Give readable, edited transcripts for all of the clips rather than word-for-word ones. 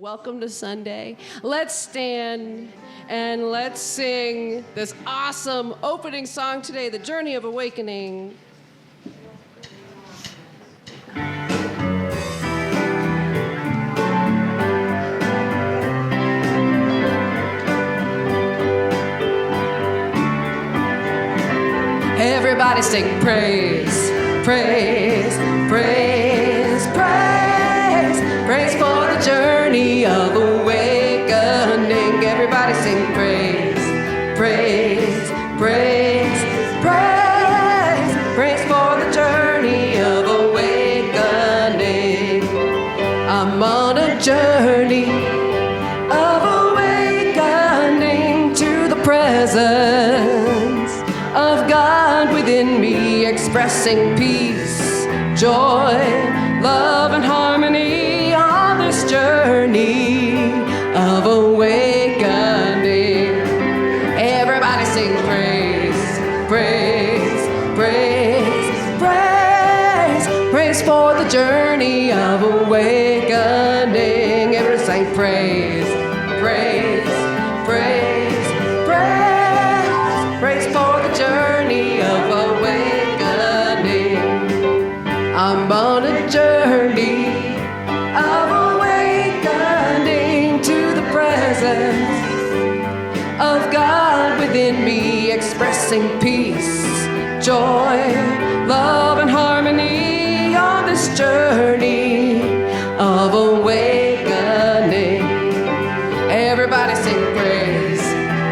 Welcome to Sunday. Let's stand and let's sing this awesome opening song today, The Journey of Awakening. Everybody sing praise, praise, praise, praise, praise for the journey of awakening. Everybody sing praise, praise, praise, praise, praise for the journey of awakening. I'm on a journey of awakening to the presence of God within me, expressing peace, joy, love, and harmony on this journey of awakening. Everybody sing praise, praise, praise, praise, praise for the journey of awakening. Everybody sing praise, praise, praise, praise, praise for the journey of awakening. I'm on a journey of awakening to the presence of God within me, expressing peace, joy, love, and harmony on this journey of awakening. Everybody sing praise,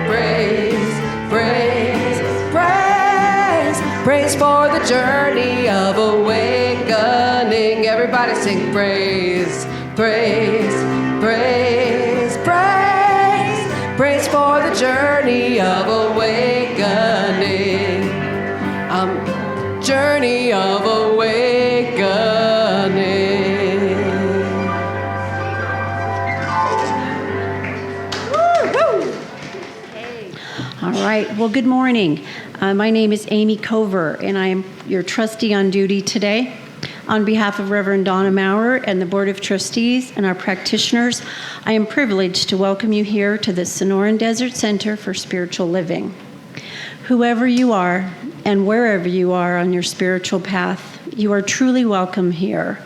praise, praise, praise, praise for the journey of awakening. Everybody sing praise, praise, praise, praise, praise for the journey of awakening. Journey of awakening. Woo-hoo! All right. Well, good morning. My name is Amy Cover, and I am your trustee on duty today. On behalf of Reverend Donna Maurer and the Board of Trustees and our practitioners, I am privileged to welcome you here to the Sonoran Desert Center for Spiritual Living. Whoever you are and wherever you are on your spiritual path, you are truly welcome here.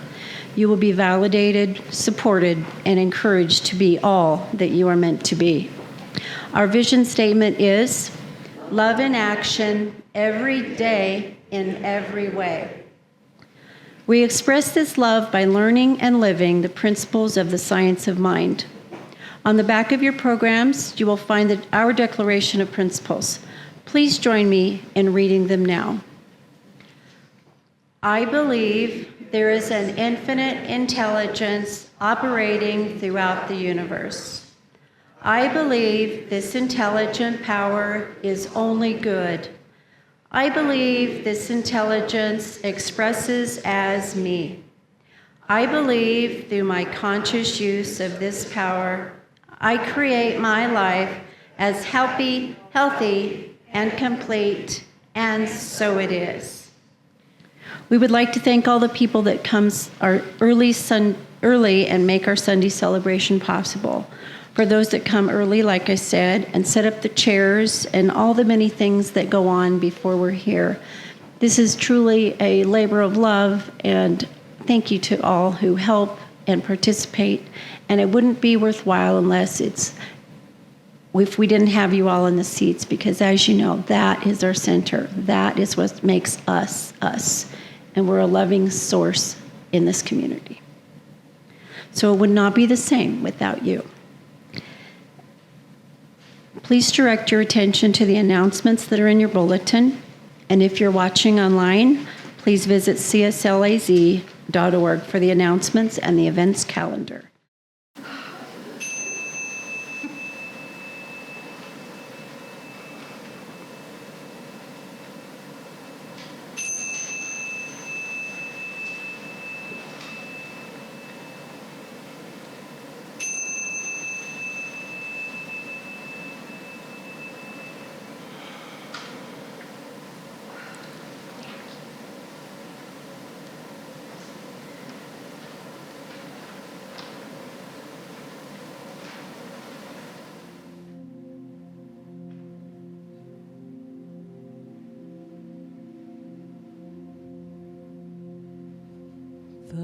You will be validated, supported, and encouraged to be all that you are meant to be. Our vision statement is love in action every day in every way. We express this love by learning and living the principles of the science of mind. On the back of your programs, you will find our Declaration of Principles. Please join me in reading them now. I believe there is an infinite intelligence operating throughout the universe. I believe this intelligent power is only good. I believe this intelligence expresses as me. I believe through my conscious use of this power, I create my life as healthy, and complete, and so it is. We would like to thank all the people that comes early and make our Sunday celebration possible. For those that come early, like I said, and set up the chairs and all the many things that go on before we're here. This is truly a labor of love, and thank you to all who help and participate. And it wouldn't be worthwhile if we didn't have you all in the seats, because as you know, that is our center. That is what makes us, us. And we're a loving source in this community. So it would not be the same without you. Please direct your attention to the announcements that are in your bulletin. And if you're watching online, please visit cslaz.org for the announcements and the events calendar.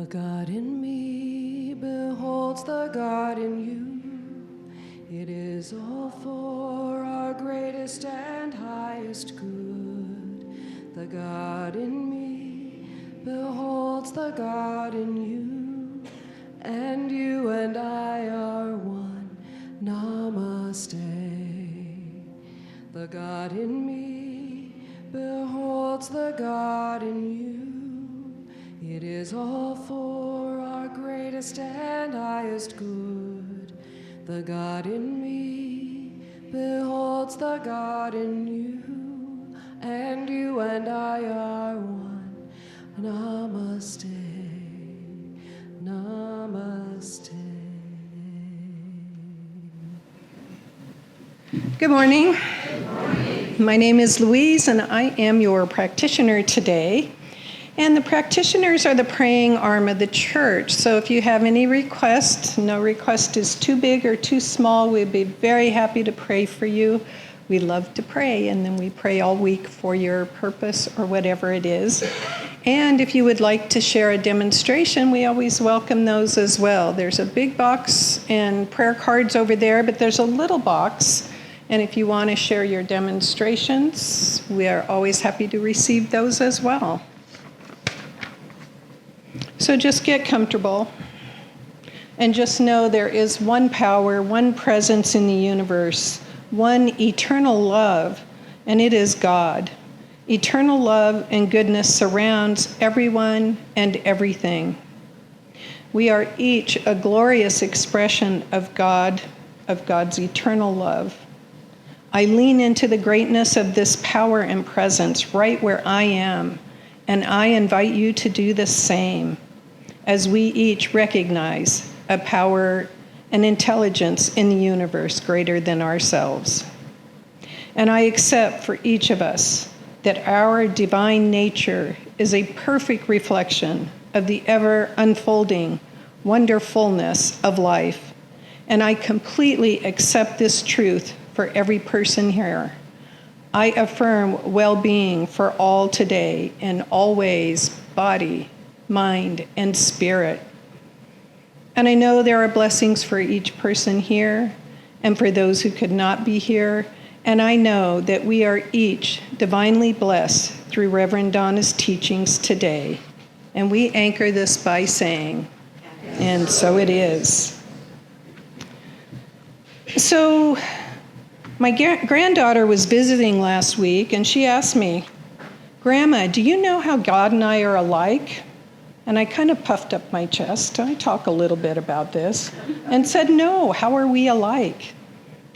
God in me beholds the God in you. It is all for our greatest and highest good. The God in me beholds the God in you, and you and I are one. Namaste. The God in me beholds the God in you. It is all for our greatest and highest good. The God in me beholds the God in you, and you and I are one. Namaste. Namaste. Good morning. My name is Louise, and I am your practitioner today. And the practitioners are the praying arm of the church. So if you have any requests, no request is too big or too small, we'd be very happy to pray for you. We love to pray, and then we pray all week for your purpose or whatever it is. And if you would like to share a demonstration, we always welcome those as well. There's a big box and prayer cards over there, but there's a little box. And if you want to share your demonstrations, we are always happy to receive those as well. So just get comfortable and just know there is one power, one presence in the universe, one eternal love, and it is God. Eternal love and goodness surrounds everyone and everything. We are each a glorious expression of God, of God's eternal love. I lean into the greatness of this power and presence right where I am, and I invite you to do the same, as we each recognize a power and intelligence in the universe greater than ourselves. And I accept for each of us that our divine nature is a perfect reflection of the ever unfolding wonderfulness of life. And I completely accept this truth for every person here. I affirm well-being for all today in all ways, body, mind, and spirit. And I know there are blessings for each person here and for those who could not be here. And I know that we are each divinely blessed through Reverend Donna's teachings today. And we anchor this by saying, and so it is. So my granddaughter was visiting last week, and she asked me, "Grandma, do you know how God and I are alike?" And I kind of puffed up my chest. I talk a little bit about this and said, "No, how are we alike?"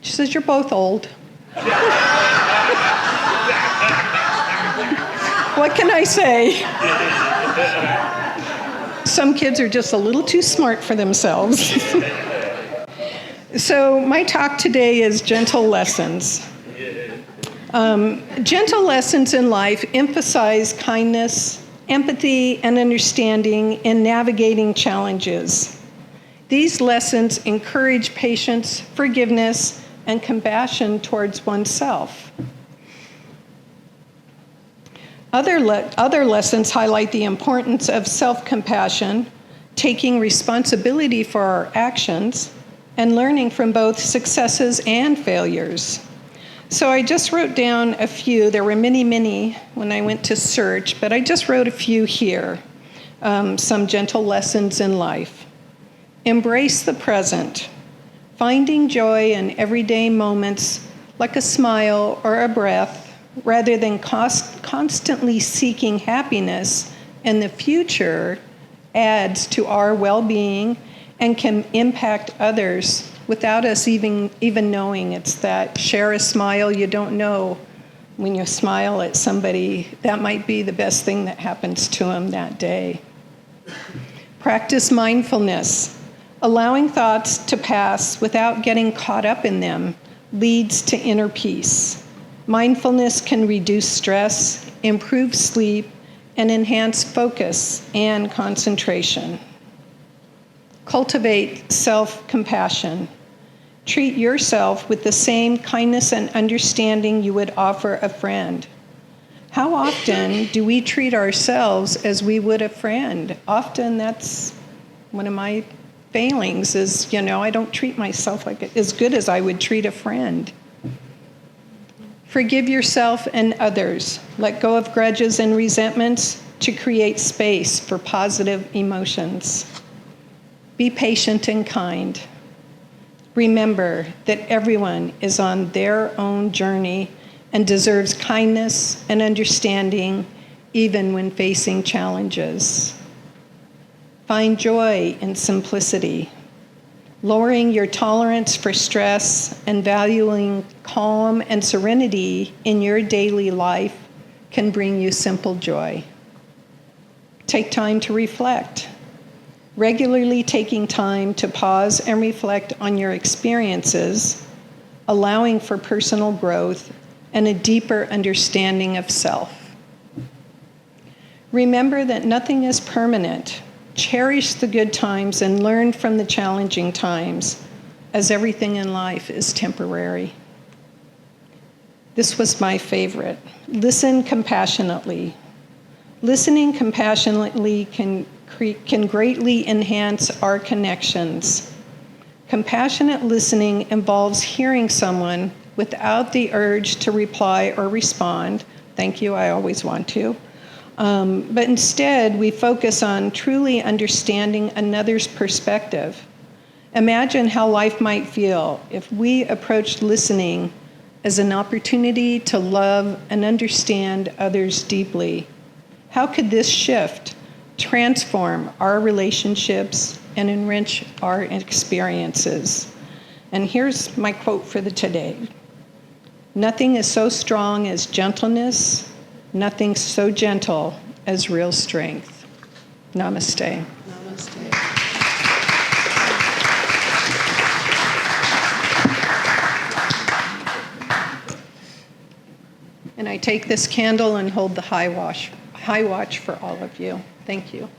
She says, "You're both old." What can I say? Some kids are just a little too smart for themselves. So my talk today is gentle lessons. Gentle lessons in life emphasize kindness, empathy, and understanding in navigating challenges. These lessons encourage patience, forgiveness, and compassion towards oneself. Other lessons highlight the importance of self-compassion, taking responsibility for our actions, and learning from both successes and failures. So I just wrote down a few. There were many, many when I went to search, but I just wrote a few here. Some gentle lessons in life. Embrace the present. Finding joy in everyday moments like a smile or a breath, rather than constantly seeking happiness in the future, adds to our well-being and can impact others without us even knowing. It's that share a smile. You don't know when you smile at somebody, that might be the best thing that happens to them that day. Practice mindfulness. Allowing thoughts to pass without getting caught up in them leads to inner peace. Mindfulness can reduce stress, improve sleep, and enhance focus and concentration. Cultivate self-compassion. Treat yourself with the same kindness and understanding you would offer a friend. How often do we treat ourselves as we would a friend? Often that's one of my failings is, I don't treat myself as good as I would treat a friend. Forgive yourself and others. Let go of grudges and resentments to create space for positive emotions. Be patient and kind. Remember that everyone is on their own journey and deserves kindness and understanding even when facing challenges. Find joy in simplicity. Lowering your tolerance for stress and valuing calm and serenity in your daily life can bring you simple joy. Take time to reflect. Regularly taking time to pause and reflect on your experiences, allowing for personal growth and a deeper understanding of self. Remember that nothing is permanent. Cherish the good times and learn from the challenging times, as everything in life is temporary. This was my favorite. Listen compassionately. Listening compassionately can greatly enhance our connections. Compassionate listening involves hearing someone without the urge to reply or respond. Thank you, I always want to. But instead, we focus on truly understanding another's perspective. Imagine how life might feel if we approached listening as an opportunity to love and understand others deeply. How could this shift transform our relationships and enrich our experiences? And here's my quote for the today. Nothing is so strong as gentleness, nothing so gentle as real strength. Namaste. Namaste. And I take this candle and hold the high watch for all of you. Thank you.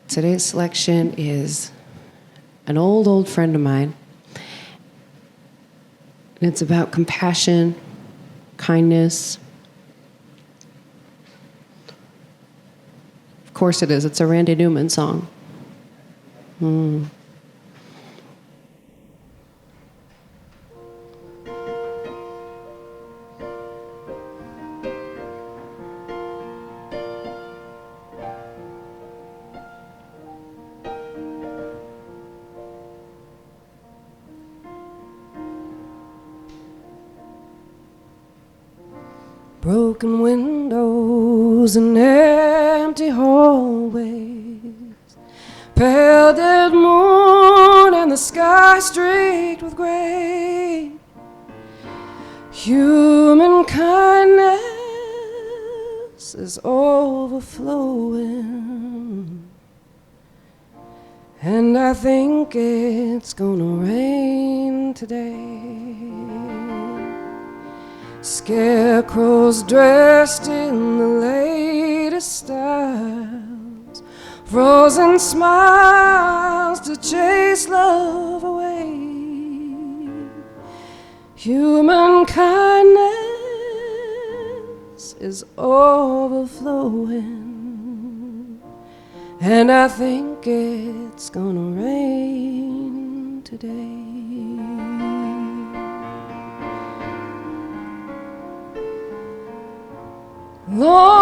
Today's selection is an old friend of mine. And it's about compassion, kindness. Of course it is. It's a Randy Newman song. Broken windows and empty hallways, pale dead moon and the sky streaked with gray. Human kindness is overflowing, and I think it's gonna rain today. Scarecrows dressed in the latest styles, frozen smiles to chase love away. Human kindness is overflowing, and I think it's gonna rain today. Lonely,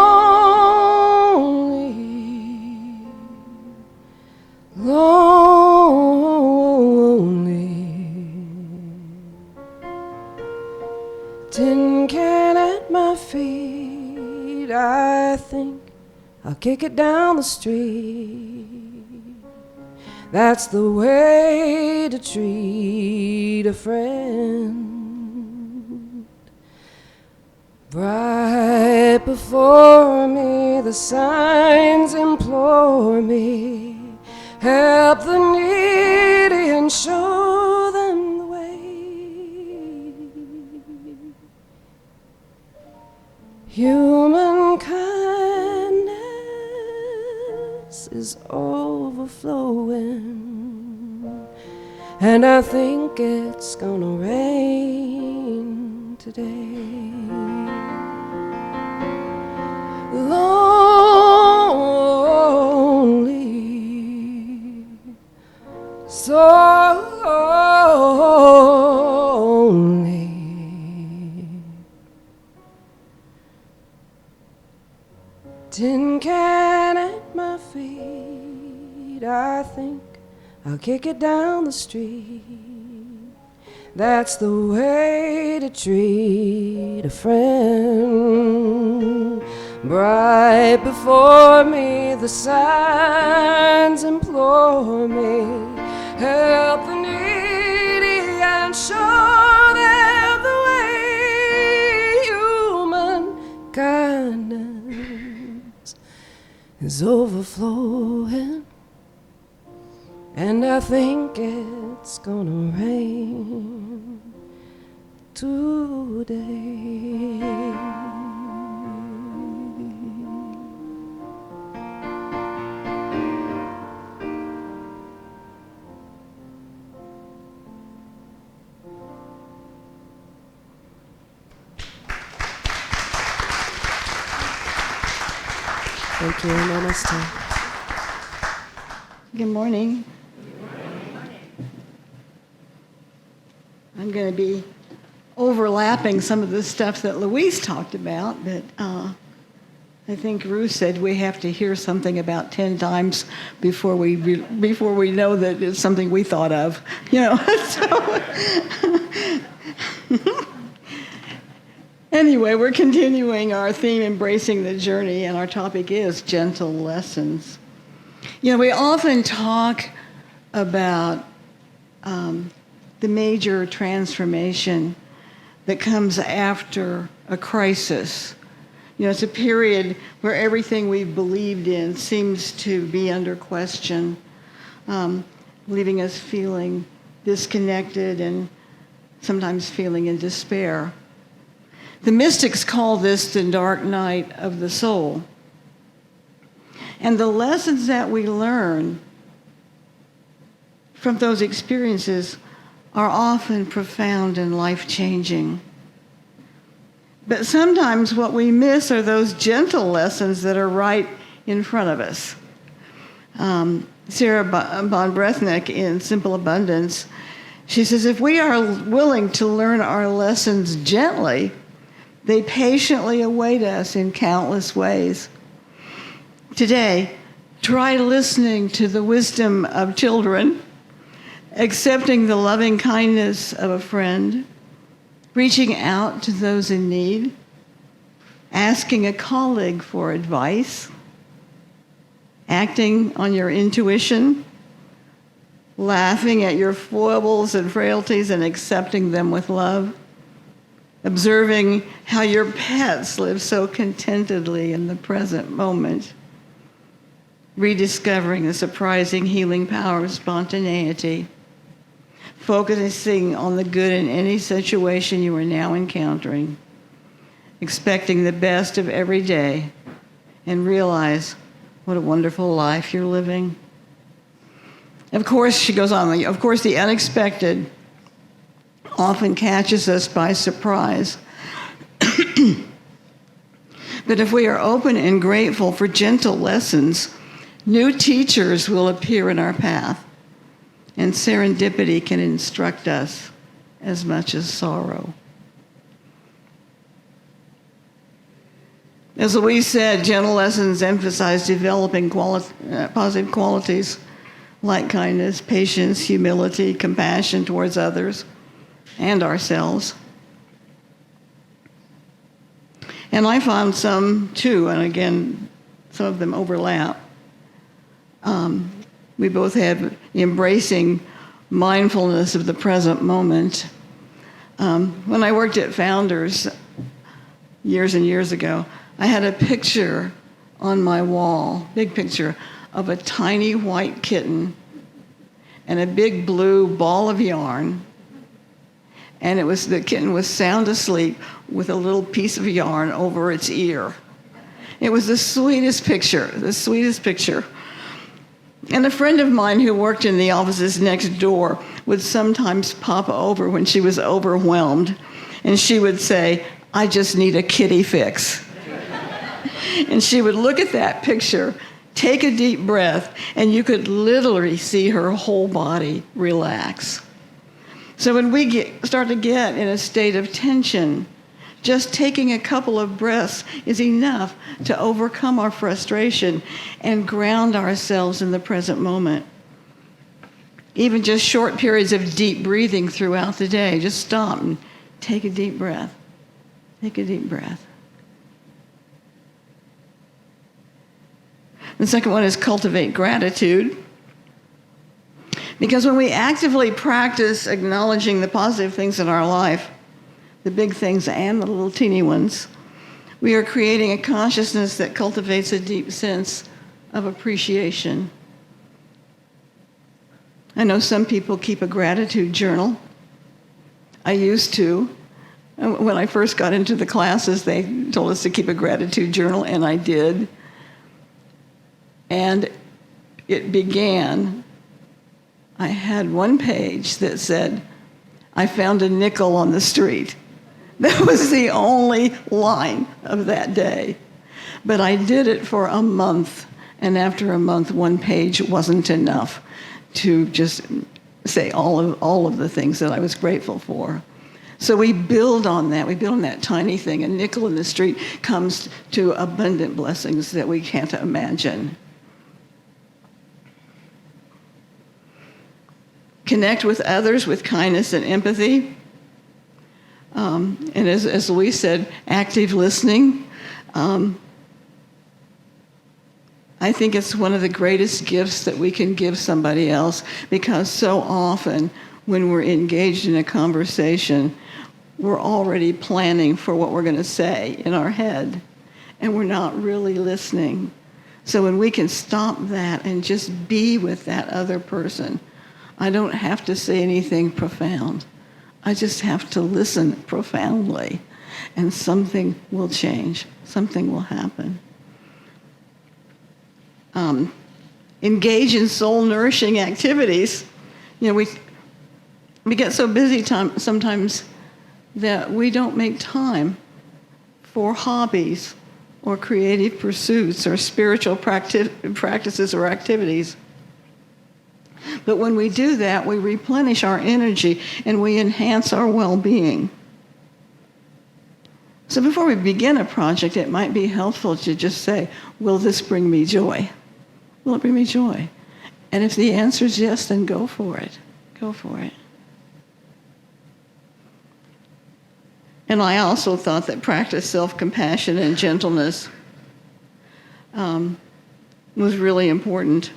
tin can at my feet, I think I'll kick it down the street. That's the way to treat a friend. Right before me, the signs implore me, help the needy and show them the way. Human kindness is overflowing, and I think it's gonna rain today. Lonely, so lonely. Tin can at my feet, I think I'll kick it down the street. That's the way to treat a friend. Right before me, the signs implore me, help the needy and show them the way. Human kindness is overflowing, and I think it's gonna rain today. Thank you, Namaste. Good morning. I'm going to be overlapping some of the stuff that Louise talked about, but I think Ruth said we have to hear something about 10 times before we know that it's something we thought of, So anyway, we're continuing our theme, Embracing the Journey, and our topic is gentle lessons. We often talk about the major transformation that comes after a crisis. It's a period where everything we've believed in seems to be under question, leaving us feeling disconnected and sometimes feeling in despair. The mystics call this the dark night of the soul. And the lessons that we learn from those experiences are often profound and life-changing. But sometimes what we miss are those gentle lessons that are right in front of us. Sarah Von Brethnick in Simple Abundance, she says, if we are willing to learn our lessons gently, they patiently await us in countless ways. Today, try listening to the wisdom of children, accepting the loving kindness of a friend, reaching out to those in need, asking a colleague for advice, acting on your intuition, laughing at your foibles and frailties and accepting them with love, observing how your pets live so contentedly in the present moment, rediscovering the surprising healing power of spontaneity, focusing on the good in any situation you are now encountering, expecting the best of every day, and realize what a wonderful life you're living. Of course, she goes on, of course, the unexpected often catches us by surprise. But if we are open and grateful for gentle lessons, new teachers will appear in our path, and serendipity can instruct us as much as sorrow. As Louise said, gentle lessons emphasize developing positive qualities like kindness, patience, humility, compassion towards others and ourselves. And I found some too, and again, some of them overlap. We both had embracing mindfulness of the present moment. When I worked at Founders years and years ago, I had a picture on my wall, big picture, of a tiny white kitten and a big blue ball of yarn. And the kitten was sound asleep with a little piece of yarn over its ear. It was the sweetest picture, the sweetest picture. And a friend of mine who worked in the offices next door would sometimes pop over when she was overwhelmed, and she would say, "I just need a kitty fix." And she would look at that picture, take a deep breath, and you could literally see her whole body relax. So when we start to get in a state of tension, just taking a couple of breaths is enough to overcome our frustration and ground ourselves in the present moment. Even just short periods of deep breathing throughout the day. Just stop and take a deep breath. Take a deep breath. The second one is cultivate gratitude. Because when we actively practice acknowledging the positive things in our life, the big things and the little teeny ones, we are creating a consciousness that cultivates a deep sense of appreciation. I know some people keep a gratitude journal. I used to. When I first got into the classes, they told us to keep a gratitude journal, and I did. And it began, I had one page that said, "I found a nickel on the street." That was the only line of that day. But I did it for a month, and after a month, one page wasn't enough to just say all of the things that I was grateful for. So we build on that. We build on that tiny thing. A nickel in the street comes to abundant blessings that we can't imagine. Connect with others with kindness and empathy. And as Louise said, active listening. I think it's one of the greatest gifts that we can give somebody else, because so often when we're engaged in a conversation, we're already planning for what we're going to say in our head, and we're not really listening. So when we can stop that and just be with that other person, I don't have to say anything profound. I just have to listen profoundly, and something will change. Something will happen. Engage in soul-nourishing activities. You know, we get so busy sometimes that we don't make time for hobbies or creative pursuits or spiritual practices or activities. But when we do that, we replenish our energy and we enhance our well-being. So before we begin a project, it might be helpful to just say, will this bring me joy? Will it bring me joy? And if the answer is yes, then go for it. Go for it. And I also thought that practice self-compassion and gentleness was really important.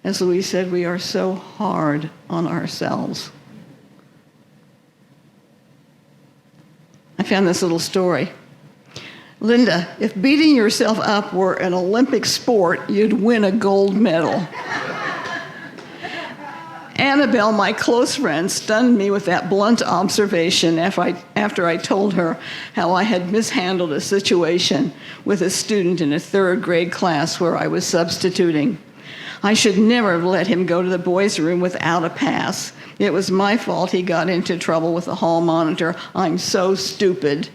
As Louise said, we are so hard on ourselves. I found this little story. Linda, if beating yourself up were an Olympic sport, you'd win a gold medal. Annabelle, my close friend, stunned me with that blunt observation after I told her how I had mishandled a situation with a student in a third grade class where I was substituting. I should never have let him go to the boys' room without a pass. It was my fault he got into trouble with the hall monitor. I'm so stupid.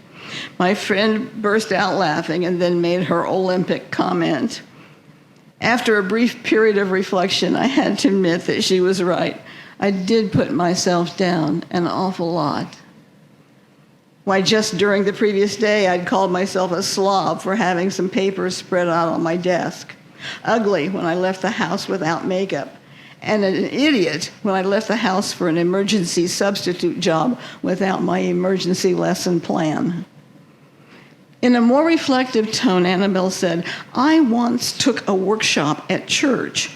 My friend burst out laughing and then made her Olympic comment. After a brief period of reflection, I had to admit that she was right. I did put myself down an awful lot. Why, just during the previous day, I'd called myself a slob for having some papers spread out on my desk. Ugly when I left the house without makeup. And an idiot when I left the house for an emergency substitute job without my emergency lesson plan. In a more reflective tone, Annabelle said, I once took a workshop at church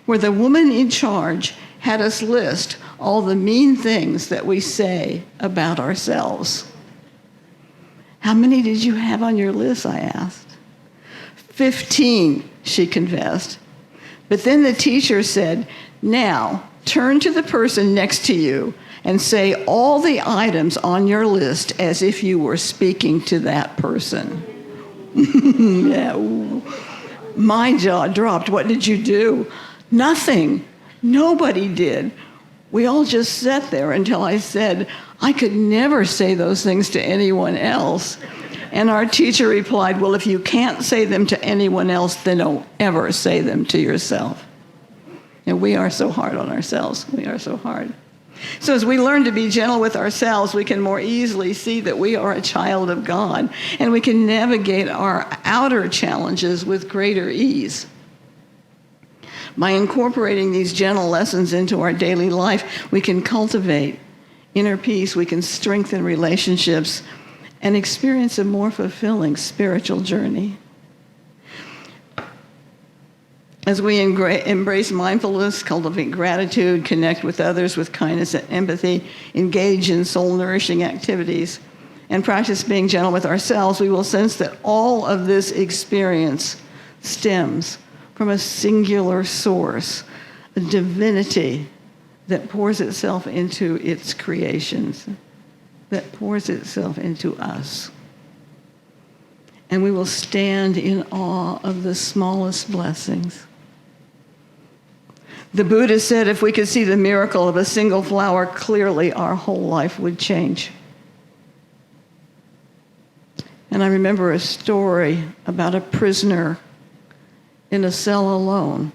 where the woman in charge had us list all the mean things that we say about ourselves. How many did you have on your list, I asked. 15, she confessed. But then the teacher said, now turn to the person next to you and say all the items on your list as if you were speaking to that person. Yeah, ooh. My jaw dropped. What did you do? Nothing. Nobody did. We all just sat there until I said, I could never say those things to anyone else. And our teacher replied, well, if you can't say them to anyone else, then don't ever say them to yourself. And we are so hard on ourselves. We are so hard. So as we learn to be gentle with ourselves, we can more easily see that we are a child of God, and we can navigate our outer challenges with greater ease. By incorporating these gentle lessons into our daily life, we can cultivate inner peace, we can strengthen relationships, and experience a more fulfilling spiritual journey. As we embrace mindfulness, cultivate gratitude, connect with others with kindness and empathy, engage in soul-nourishing activities, and practice being gentle with ourselves, we will sense that all of this experience stems from a singular source, a divinity that pours itself into its creations, that pours itself into us. And we will stand in awe of the smallest blessings. The Buddha said if we could see the miracle of a single flower clearly, our whole life would change. And I remember a story about a prisoner in a cell alone.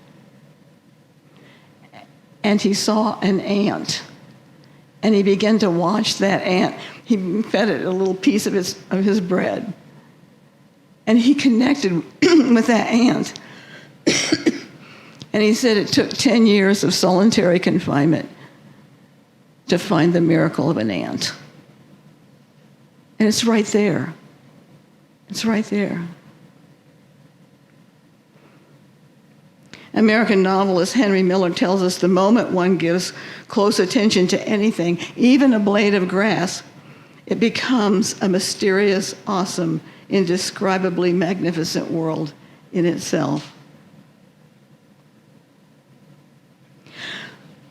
And he saw an ant. And he began to watch that ant. He fed it a little piece of his bread. And he connected with that ant. And he said it took 10 years of solitary confinement to find the miracle of an ant. And it's right there. It's right there. American novelist Henry Miller tells us the moment one gives close attention to anything, even a blade of grass, it becomes a mysterious, awesome, indescribably magnificent world in itself.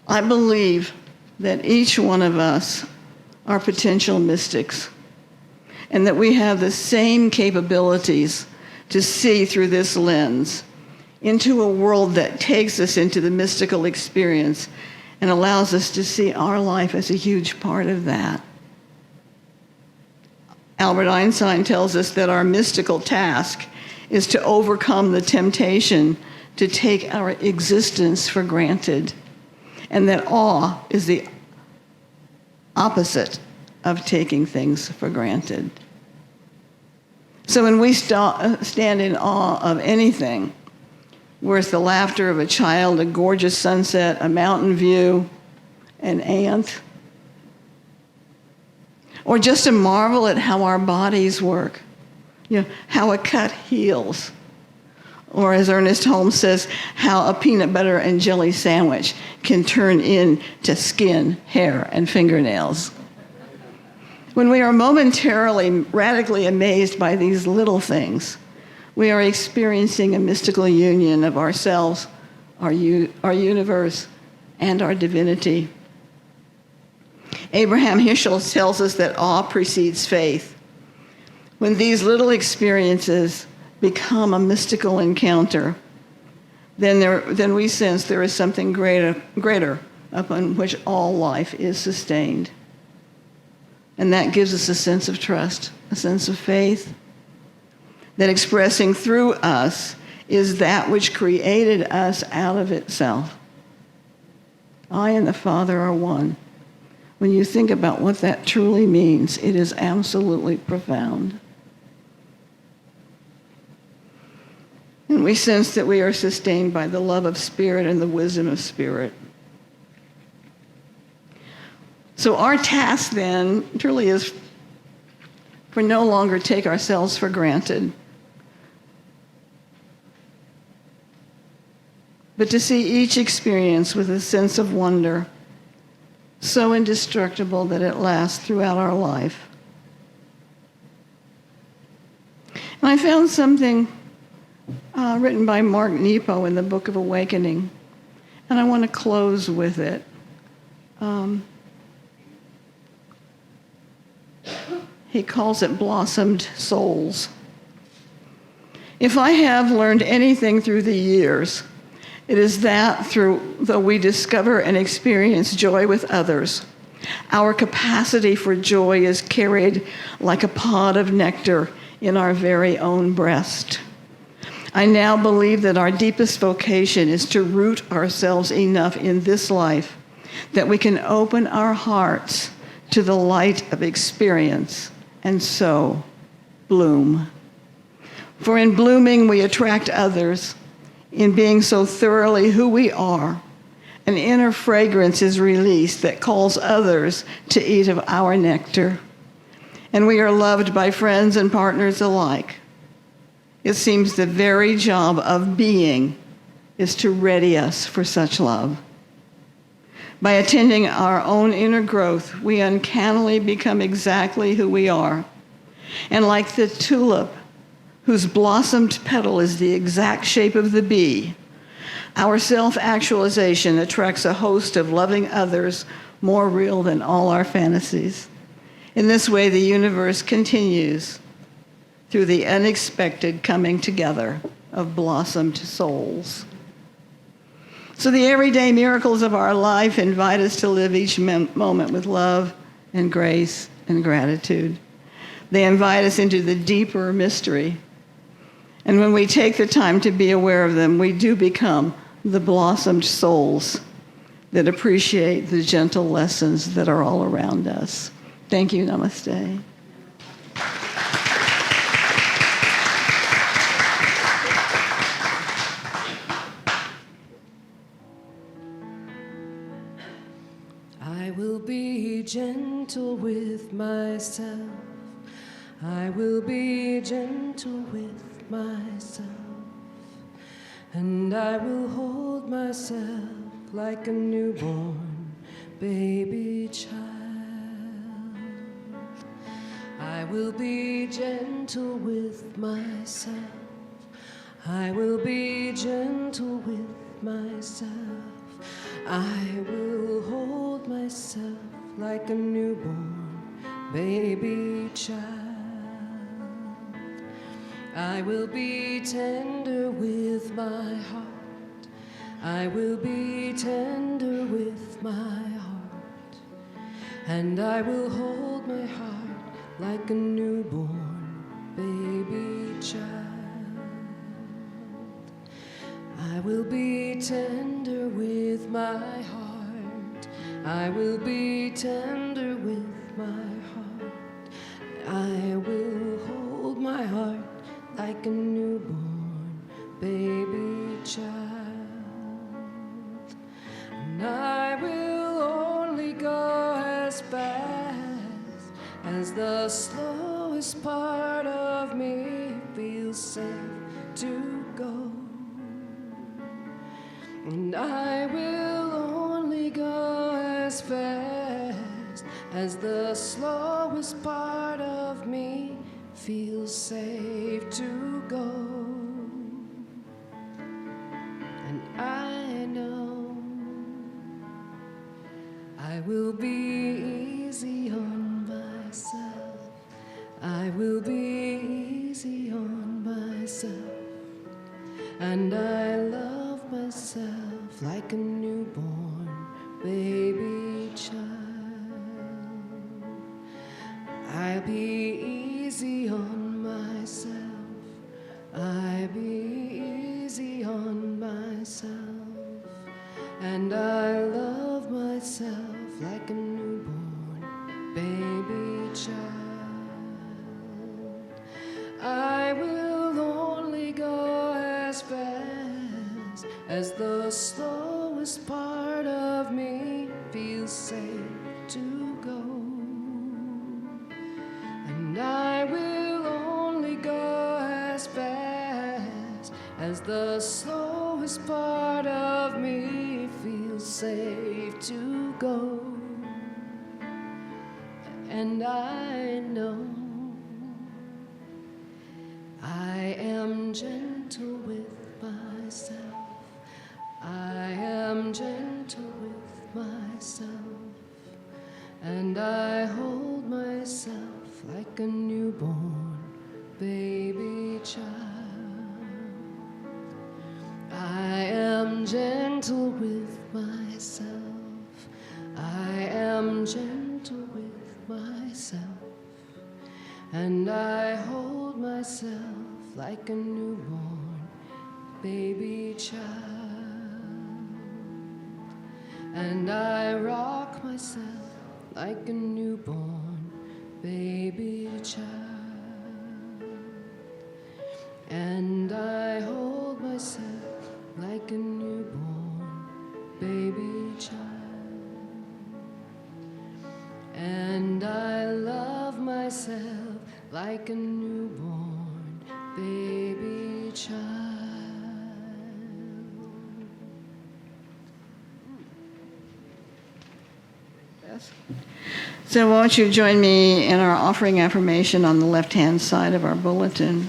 I believe that each one of us are potential mystics, and that we have the same capabilities to see through this lens into a world that takes us into the mystical experience and allows us to see our life as a huge part of that. Albert Einstein tells us that our mystical task is to overcome the temptation to take our existence for granted, and that awe is the opposite of taking things for granted. So when we stand in awe of anything, whether it's the laughter of a child, a gorgeous sunset, a mountain view, an ant, or just to marvel at how our bodies work, how a cut heals, or as Ernest Holmes says, how a peanut butter and jelly sandwich can turn into skin, hair, and fingernails. When we are momentarily, radically amazed by these little things, we are experiencing a mystical union of ourselves, our universe, and our divinity. Abraham Heschel tells us that awe precedes faith. When these little experiences become a mystical encounter, then we sense there is something greater upon which all life is sustained. And that gives us a sense of trust, a sense of faith, that expressing through us is that which created us out of itself. I and the Father are one. When you think about what that truly means, it is absolutely profound. And we sense that we are sustained by the love of Spirit and the wisdom of Spirit. So our task then truly is for no longer take ourselves for granted, but to see each experience with a sense of wonder, so indestructible that it lasts throughout our life. And I found something written by Mark Nepo in the Book of Awakening, and I want to close with it. He calls it blossomed souls. If I have learned anything through the years, it is that though we discover and experience joy with others, our capacity for joy is carried like a pod of nectar in our very own breast. I now believe that our deepest vocation is to root ourselves enough in this life that we can open our hearts to the light of experience and so bloom. For in blooming, we attract others. In being so thoroughly who we are, an inner fragrance is released that calls others to eat of our nectar. And we are loved by friends and partners alike. It seems the very job of being is to ready us for such love. By attending our own inner growth, we uncannily become exactly who we are. And like the tulip, whose blossomed petal is the exact shape of the bee, our self-actualization attracts a host of loving others more real than all our fantasies. In this way, the universe continues through the unexpected coming together of blossomed souls. So the everyday miracles of our life invite us to live each moment with love and grace and gratitude. They invite us into the deeper mystery. And when we take the time to be aware of them, we do become the blossomed souls that appreciate the gentle lessons that are all around us. Thank you. Namaste. I will be gentle with myself. I will be gentle with myself. And I will hold myself like a newborn baby child. I will be gentle with myself. I will be gentle with myself. I will hold myself like a newborn baby child. I will be tender with my heart. I will be tender with my heart. And I will hold my heart like a newborn baby child. I will be tender with my heart. I will be tender with my heart. I will hold my heart like a newborn baby child. And I will only go as fast as the slowest part of me feels safe to go. And I will only go as fast as the slowest part of me feels safe to go. And I know I will be easy on myself. I will be easy on myself. And I love myself like a newborn baby child. I'll be easy on myself. I'll be easy on myself. And I love myself like a newborn baby child. I will only go as fast as the slowest part of me feels safe to go. And I will only go as fast as the slowest part of me feels safe to go. And I know I am gentle with myself. I am gentle with myself. And I hold myself like a newborn baby child. am gentle with myself. I am gentle with myself. And I hold myself like a newborn baby child. And I rock myself like a newborn baby child. And I hold myself like a newborn baby child. And I love myself like a newborn baby child. Yes. So won't you join me in our offering affirmation on the left-hand side of our bulletin?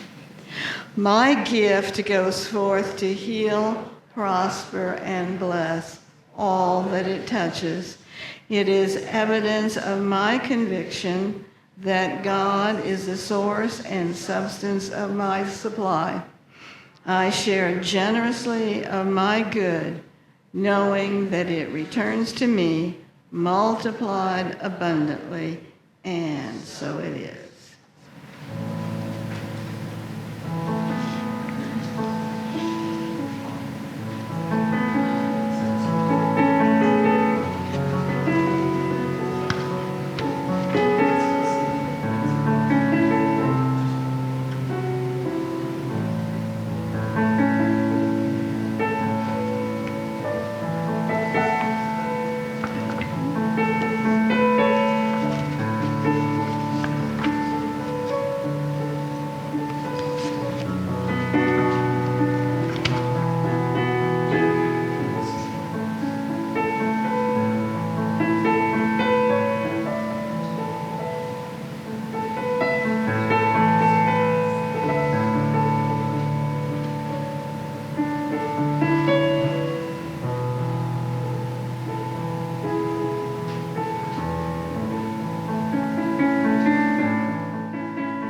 My gift goes forth to heal, prosper, and bless all that it touches. It is evidence of my conviction that God is the source and substance of my supply. I share generously of my good, knowing that it returns to me multiplied abundantly, and so it is.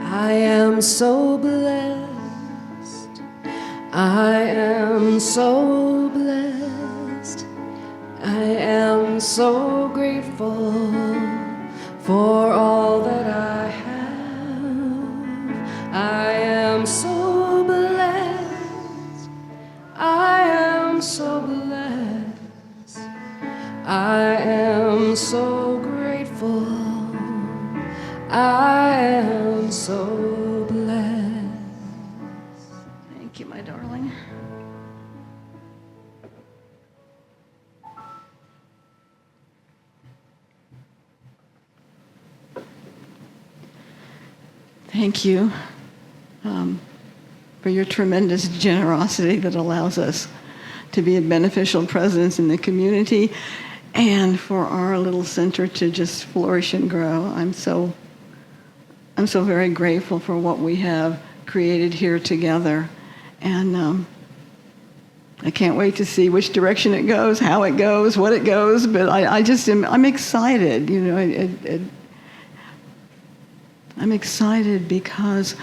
I am so blessed. I am so blessed. I am so grateful for all that I have. I am so blessed. I am so blessed. I am so grateful. I am so blessed. Thank you, my darling. Thank you for your tremendous generosity that allows us to be a beneficial presence in the community and for our little center to just flourish and grow. I'm so very grateful for what we have created here together. And I can't wait to see which direction it goes, how it goes, what it goes, but I'm excited, you know. I'm excited because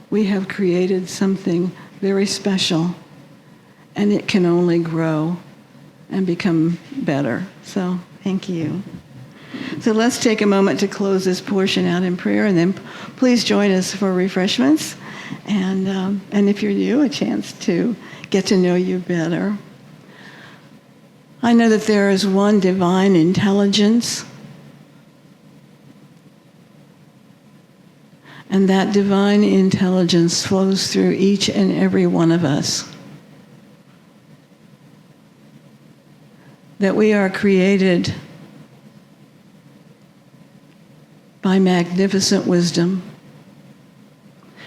we have created something very special, and it can only grow and become better. So thank you. So let's take a moment to close this portion out in prayer, and then please join us for refreshments. And if you're new, a chance to get to know you better. I know that there is one divine intelligence, and that divine intelligence flows through each and every one of us. That we are created by magnificent wisdom,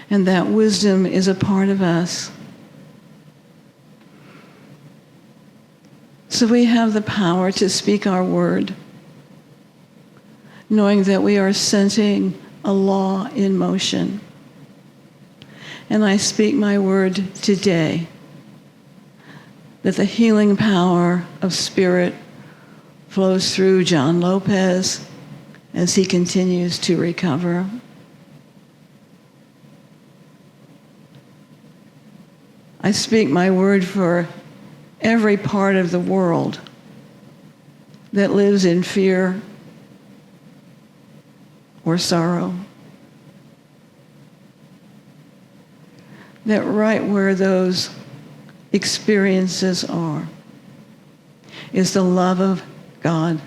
and that wisdom is a part of us. So we have the power to speak our word, knowing that we are setting a law in motion. And I speak my word today, that the healing power of spirit flows through John Lopez as he continues to recover. I speak my word for every part of the world that lives in fear or sorrow. That right where those experiences are is the love of God,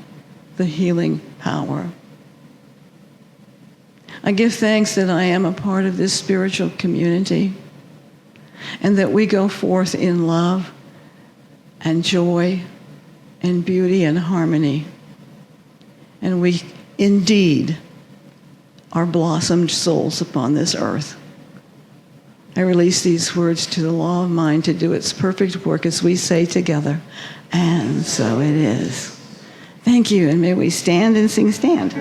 the healing power. I give thanks that I am a part of this spiritual community and that we go forth in love and joy and beauty and harmony. And we indeed are blossomed souls upon this earth. I release these words to the law of mind to do its perfect work as we say together, and so it is. Thank you, and may we stand and sing stand.